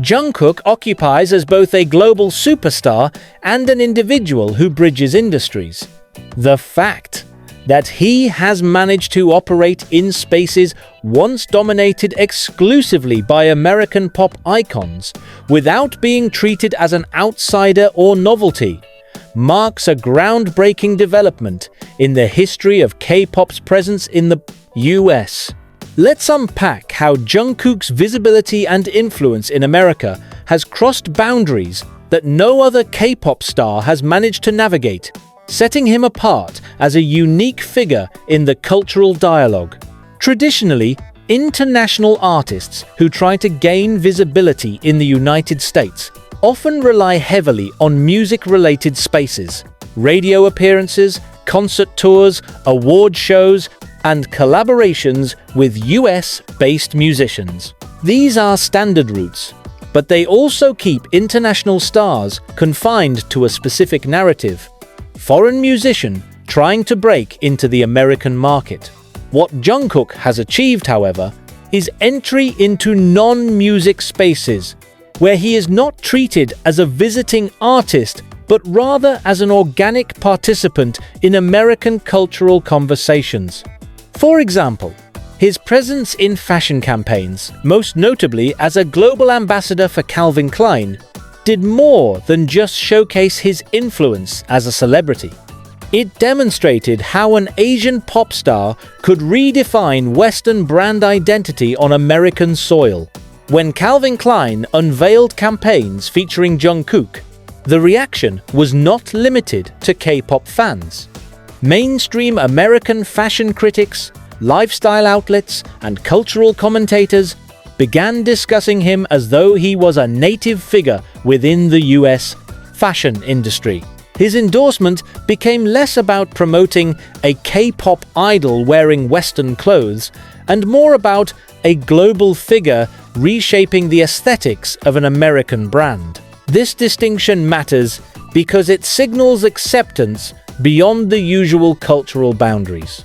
Jungkook occupies as both a global superstar and an individual who bridges industries. The fact that he has managed to operate in spaces once dominated exclusively by American pop icons without being treated as an outsider or novelty marks a groundbreaking development in the history of K-pop's presence in the US. Let's unpack how Jungkook's visibility and influence in America has crossed boundaries that no other K-pop star has managed to navigate, setting him apart as a unique figure in the cultural dialogue. Traditionally, international artists who try to gain visibility in the United States often rely heavily on music-related spaces, radio appearances, concert tours, award shows, and collaborations with US-based musicians. These are standard routes, but they also keep international stars confined to a specific narrative. Foreign musician trying to break into the American market. What Jungkook has achieved, however, is entry into non-music spaces, where he is not treated as a visiting artist, but rather as an organic participant in American cultural conversations. For example, his presence in fashion campaigns, most notably as a global ambassador for Calvin Klein, did more than just showcase his influence as a celebrity. It demonstrated how an Asian pop star could redefine Western brand identity on American soil. When Calvin Klein unveiled campaigns featuring Jungkook, the reaction was not limited to K-pop fans. Mainstream American fashion critics, lifestyle outlets, and cultural commentators began discussing him as though he was a native figure within the US fashion industry. His endorsement became less about promoting a K-pop idol wearing Western clothes and more about a global figure reshaping the aesthetics of an American brand. This distinction matters because it signals acceptance beyond the usual cultural boundaries.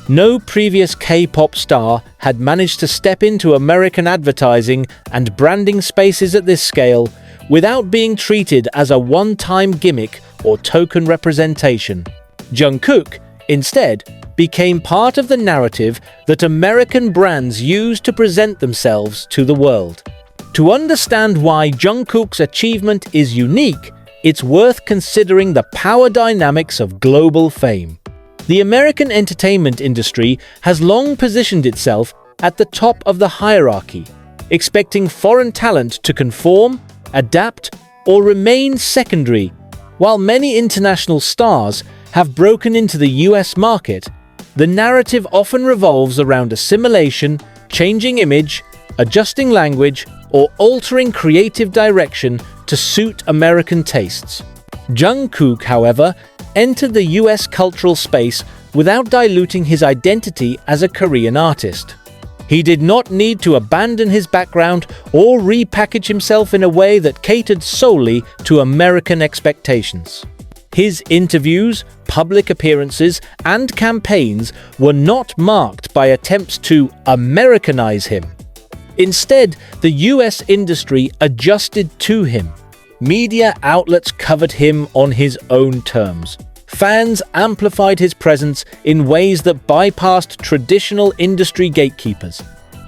No previous K-pop star had managed to step into American advertising and branding spaces at this scale without being treated as a one-time gimmick or token representation. Jungkook, instead, became part of the narrative that American brands use to present themselves to the world. To understand why Jungkook's achievement is unique, it's worth considering the power dynamics of global fame. The American entertainment industry has long positioned itself at the top of the hierarchy, expecting foreign talent to conform, adapt, or remain secondary. While many international stars have broken into the US market, the narrative often revolves around assimilation, changing image, adjusting language, or altering creative direction to suit American tastes. Jungkook, however, entered the US cultural space without diluting his identity as a Korean artist. He did not need to abandon his background or repackage himself in a way that catered solely to American expectations. His interviews, public appearances, and campaigns were not marked by attempts to Americanize him. Instead, the US industry adjusted to him. Media outlets covered him on his own terms. Fans amplified his presence in ways that bypassed traditional industry gatekeepers,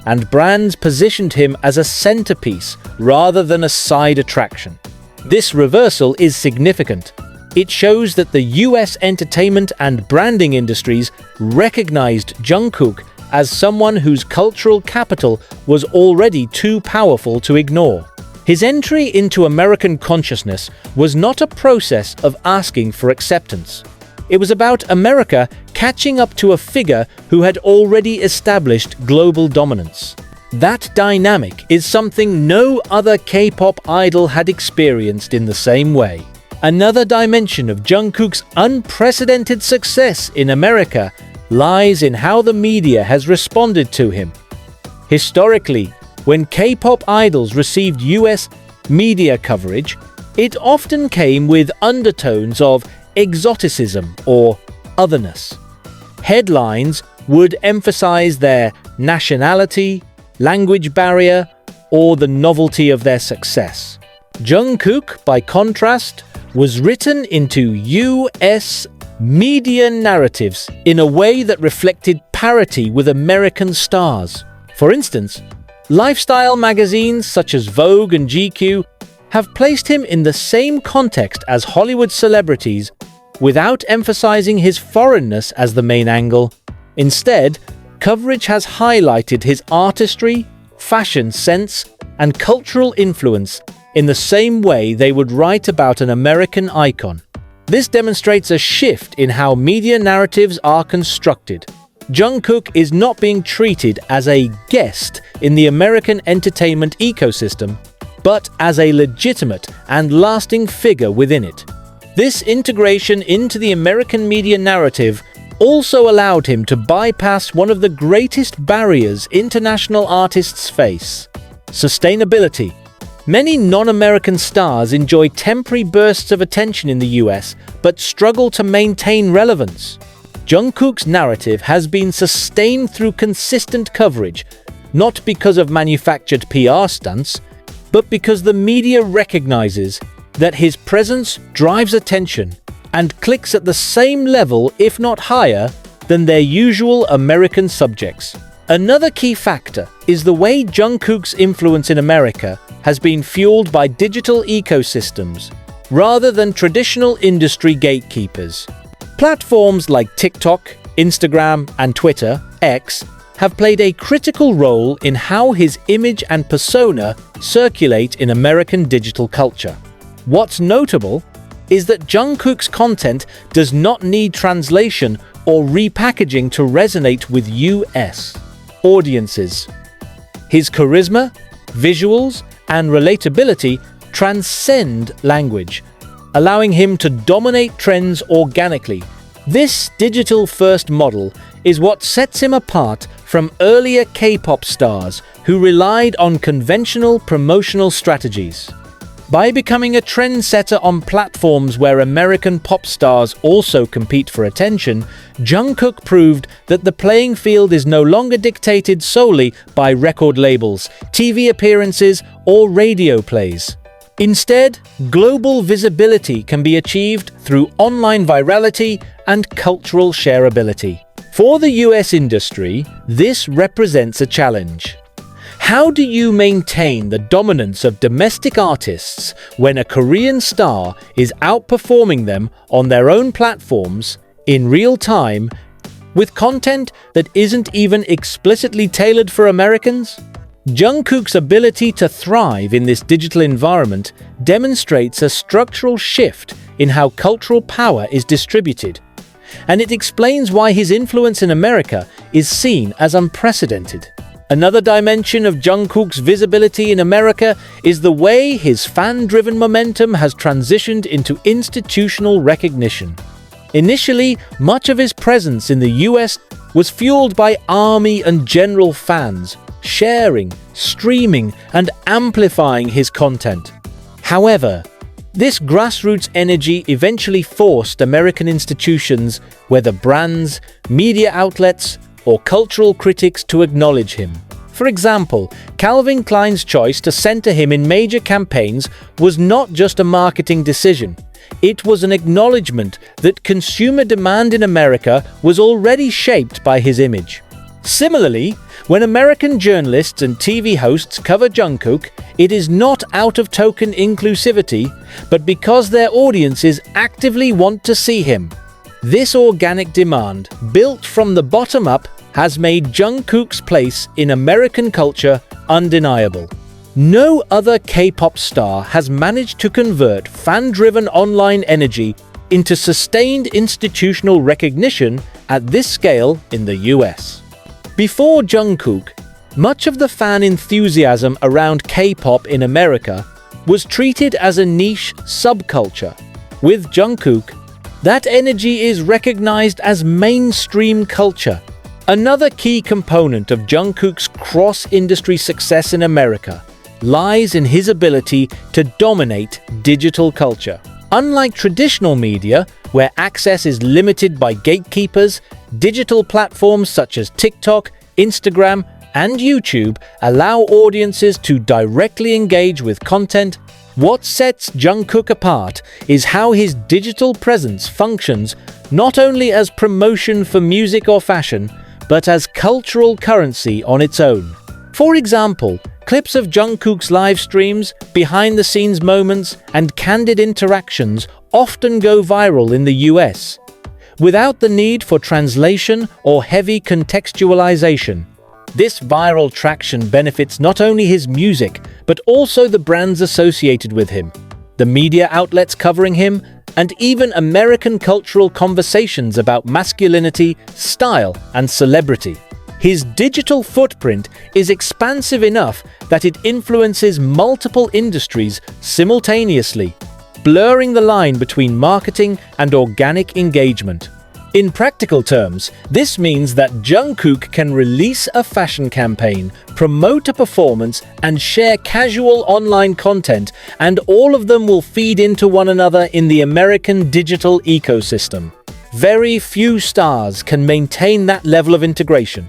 and brands positioned him as a centerpiece rather than a side attraction. This reversal is significant. It shows that the US entertainment and branding industries recognized Jungkook as someone whose cultural capital was already too powerful to ignore. His entry into American consciousness was not a process of asking for acceptance. It was about America catching up to a figure who had already established global dominance. That dynamic is something no other K-pop idol had experienced in the same way. Another dimension of Jungkook's unprecedented success in America lies in how the media has responded to him. Historically, when K-pop idols received US media coverage, it often came with undertones of exoticism or otherness. Headlines would emphasize their nationality, language barrier, or the novelty of their success. Jungkook, by contrast, was written into US media narratives in a way that reflected parity with American stars. For instance, lifestyle magazines such as Vogue and GQ have placed him in the same context as Hollywood celebrities without emphasizing his foreignness as the main angle. Instead, coverage has highlighted his artistry, fashion sense, and cultural influence in the same way they would write about an American icon. This demonstrates a shift in how media narratives are constructed. Jungkook is not being treated as a guest in the American entertainment ecosystem, but as a legitimate and lasting figure within it. This integration into the American media narrative also allowed him to bypass one of the greatest barriers international artists face: sustainability. Many non-American stars enjoy temporary bursts of attention in the US, but struggle to maintain relevance. Jungkook's narrative has been sustained through consistent coverage, not because of manufactured PR stunts, but because the media recognizes that his presence drives attention and clicks at the same level, if not higher, than their usual American subjects. Another key factor is the way Jungkook's influence in America has been fueled by digital ecosystems rather than traditional industry gatekeepers. Platforms like TikTok, Instagram, and Twitter, X, have played a critical role in how his image and persona circulate in American digital culture. What's notable is that Jungkook's content does not need translation or repackaging to resonate with US audiences. His charisma, visuals, and relatability transcend language, allowing him to dominate trends organically. This digital-first model is what sets him apart from earlier K-pop stars who relied on conventional promotional strategies. By becoming a trendsetter on platforms where American pop stars also compete for attention, Jungkook proved that the playing field is no longer dictated solely by record labels, TV appearances, or radio plays. Instead, global visibility can be achieved through online virality and cultural shareability. For the US industry, this represents a challenge. How do you maintain the dominance of domestic artists when a Korean star is outperforming them on their own platforms in real time with content that isn't even explicitly tailored for Americans? Jungkook's ability to thrive in this digital environment demonstrates a structural shift in how cultural power is distributed, and it explains why his influence in America is seen as unprecedented. Another dimension of Jungkook's visibility in America is the way his fan-driven momentum has transitioned into institutional recognition. Initially, much of his presence in the US was fueled by army and general fans, sharing, streaming, and amplifying his content. However, this grassroots energy eventually forced American institutions, whether brands, media outlets, or cultural critics, to acknowledge him. For example, Calvin Klein's choice to center him in major campaigns was not just a marketing decision. It was an acknowledgement that consumer demand in America was already shaped by his image. Similarly, when American journalists and TV hosts cover Jungkook, it is not out of token inclusivity, but because their audiences actively want to see him. This organic demand, built from the bottom up, has made Jungkook's place in American culture undeniable. No other K-pop star has managed to convert fan-driven online energy into sustained institutional recognition at this scale in the US. Before Jungkook, much of the fan enthusiasm around K-pop in America was treated as a niche subculture. With Jungkook, that energy is recognized as mainstream culture. Another key component of Jungkook's cross-industry success in America lies in his ability to dominate digital culture. Unlike traditional media, where access is limited by gatekeepers, digital platforms such as TikTok, Instagram, and YouTube allow audiences to directly engage with content. What sets Jungkook apart is how his digital presence functions not only as promotion for music or fashion, but as cultural currency on its own. For example, clips of Jungkook's live streams, behind-the-scenes moments, and candid interactions often go viral in the US, without the need for translation or heavy contextualization. This viral traction benefits not only his music, but also the brands associated with him, the media outlets covering him, and even American cultural conversations about masculinity, style, and celebrity. His digital footprint is expansive enough that it influences multiple industries simultaneously, blurring the line between marketing and organic engagement. In practical terms, this means that Jungkook can release a fashion campaign, promote a performance, and share casual online content, and all of them will feed into one another in the American digital ecosystem. Very few stars can maintain that level of integration,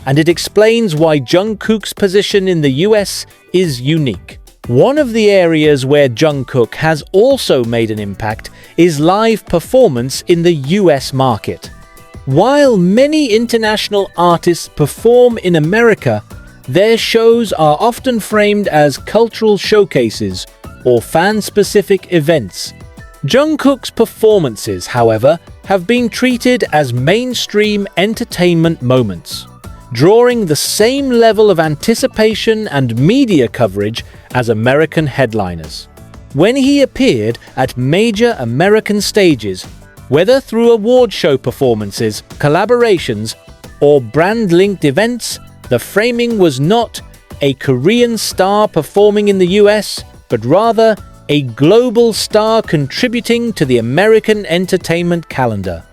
and it explains why Jungkook's position in the US is unique. One of the areas where Jungkook has also made an impact is live performance in the US market. While many international artists perform in America, their shows are often framed as cultural showcases or fan-specific events. Jungkook's performances, however, have been treated as mainstream entertainment moments, drawing the same level of anticipation and media coverage as American headliners. When he appeared at major American stages, whether through award show performances, collaborations, or brand-linked events, the framing was not a Korean star performing in the US, but rather a global star contributing to the American entertainment calendar.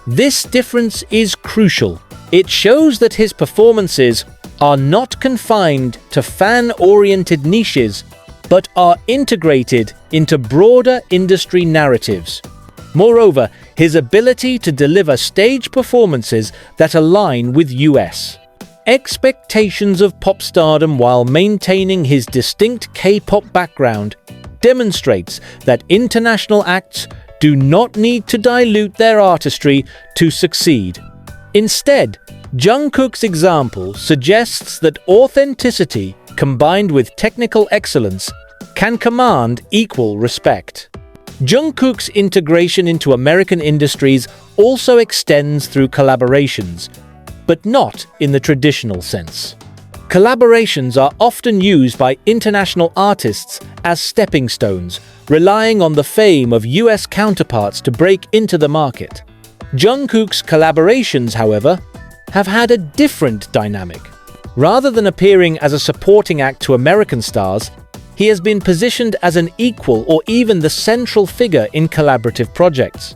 This difference is crucial. It shows that his performances are not confined to fan-oriented niches, but are integrated into broader industry narratives. Moreover, his ability to deliver stage performances that align with US expectations of pop stardom while maintaining his distinct K-pop background demonstrates that international acts do not need to dilute their artistry to succeed. Instead, Jungkook's example suggests that authenticity combined with technical excellence can command equal respect. Jungkook's integration into American industries also extends through collaborations, but not in the traditional sense. Collaborations are often used by international artists as stepping stones, relying on the fame of US counterparts to break into the market. Jungkook's collaborations, however, have had a different dynamic. Rather than appearing as a supporting act to American stars, he has been positioned as an equal or even the central figure in collaborative projects.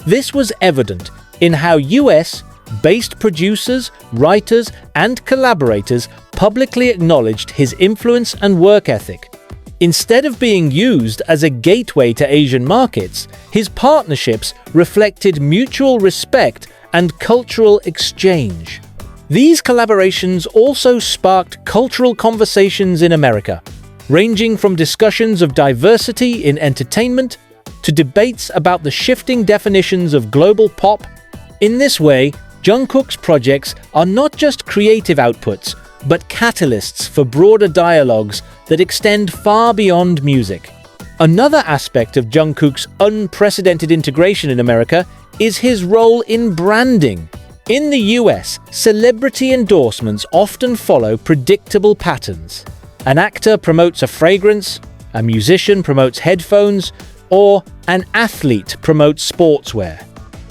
This was evident in how US-based producers, writers, and collaborators publicly acknowledged his influence and work ethic. Instead of being used as a gateway to Asian markets, his partnerships reflected mutual respect and cultural exchange. These collaborations also sparked cultural conversations in America, ranging from discussions of diversity in entertainment to debates about the shifting definitions of global pop. In this way, Jungkook's projects are not just creative outputs, but catalysts for broader dialogues that extend far beyond music. Another aspect of Jungkook's unprecedented integration in America is his role in branding. In the US, celebrity endorsements often follow predictable patterns. An actor promotes a fragrance, a musician promotes headphones, or an athlete promotes sportswear.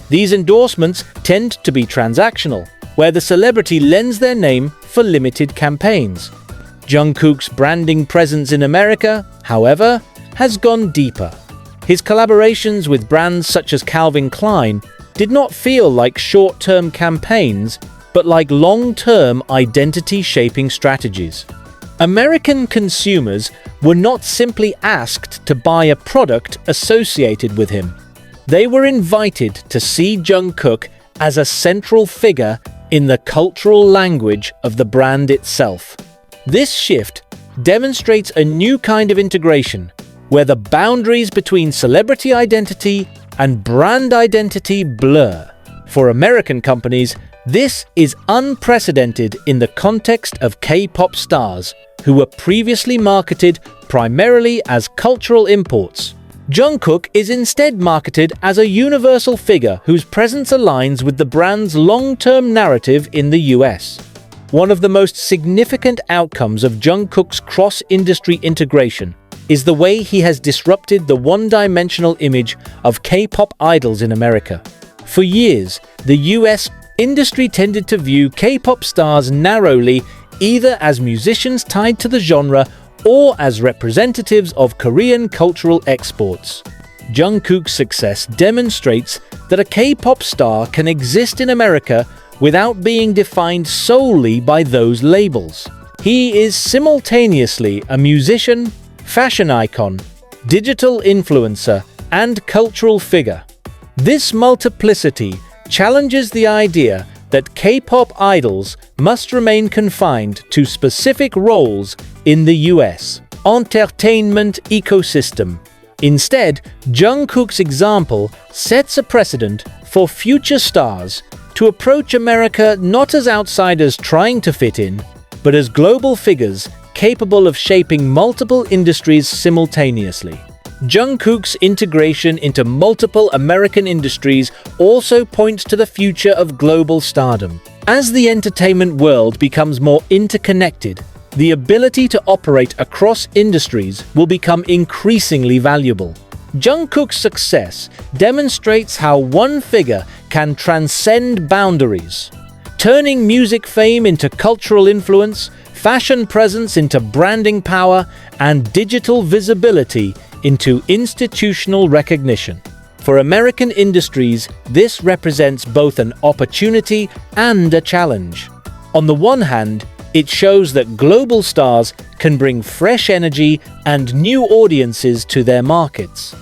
These endorsements tend to be transactional, where the celebrity lends their name for limited campaigns. Jungkook's branding presence in America, however, has gone deeper. His collaborations with brands such as Calvin Klein did not feel like short-term campaigns, but like long-term identity-shaping strategies. American consumers were not simply asked to buy a product associated with him. They were invited to see Jungkook as a central figure in the cultural language of the brand itself. This shift demonstrates a new kind of integration, where the boundaries between celebrity identity and brand identity blur. For American companies, this is unprecedented in the context of K-pop stars, who were previously marketed primarily as cultural imports. Jungkook is instead marketed as a universal figure whose presence aligns with the brand's long-term narrative in the US. One of the most significant outcomes of Jungkook's cross-industry integration is the way he has disrupted the one-dimensional image of K-pop idols in America. For years, the US industry tended to view K-pop stars narrowly, either as musicians tied to the genre or as representatives of Korean cultural exports. Jungkook's success demonstrates that a K-pop star can exist in America without being defined solely by those labels. He is simultaneously a musician, fashion icon, digital influencer, and cultural figure. This multiplicity challenges the idea that K-pop idols must remain confined to specific roles in the US entertainment ecosystem. Instead, Jungkook's example sets a precedent for future stars to approach America not as outsiders trying to fit in, but as global figures capable of shaping multiple industries simultaneously. Jungkook's integration into multiple American industries also points to the future of global stardom. As the entertainment world becomes more interconnected, the ability to operate across industries will become increasingly valuable. Jungkook's success demonstrates how one figure can transcend boundaries, turning music fame into cultural influence, fashion presence into branding power, and digital visibility into institutional recognition. For American industries, this represents both an opportunity and a challenge. On the one hand, it shows that global stars can bring fresh energy and new audiences to their markets.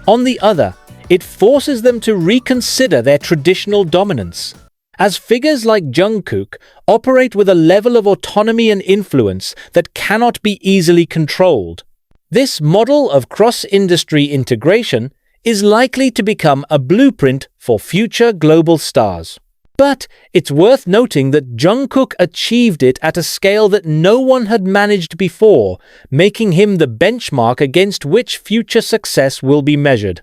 On the other, it forces them to reconsider their traditional dominance. As figures like Jungkook operate with a level of autonomy and influence that cannot be easily controlled, this model of cross-industry integration is likely to become a blueprint for future global stars. But it's worth noting that Jungkook achieved it at a scale that no one had managed before, making him the benchmark against which future success will be measured.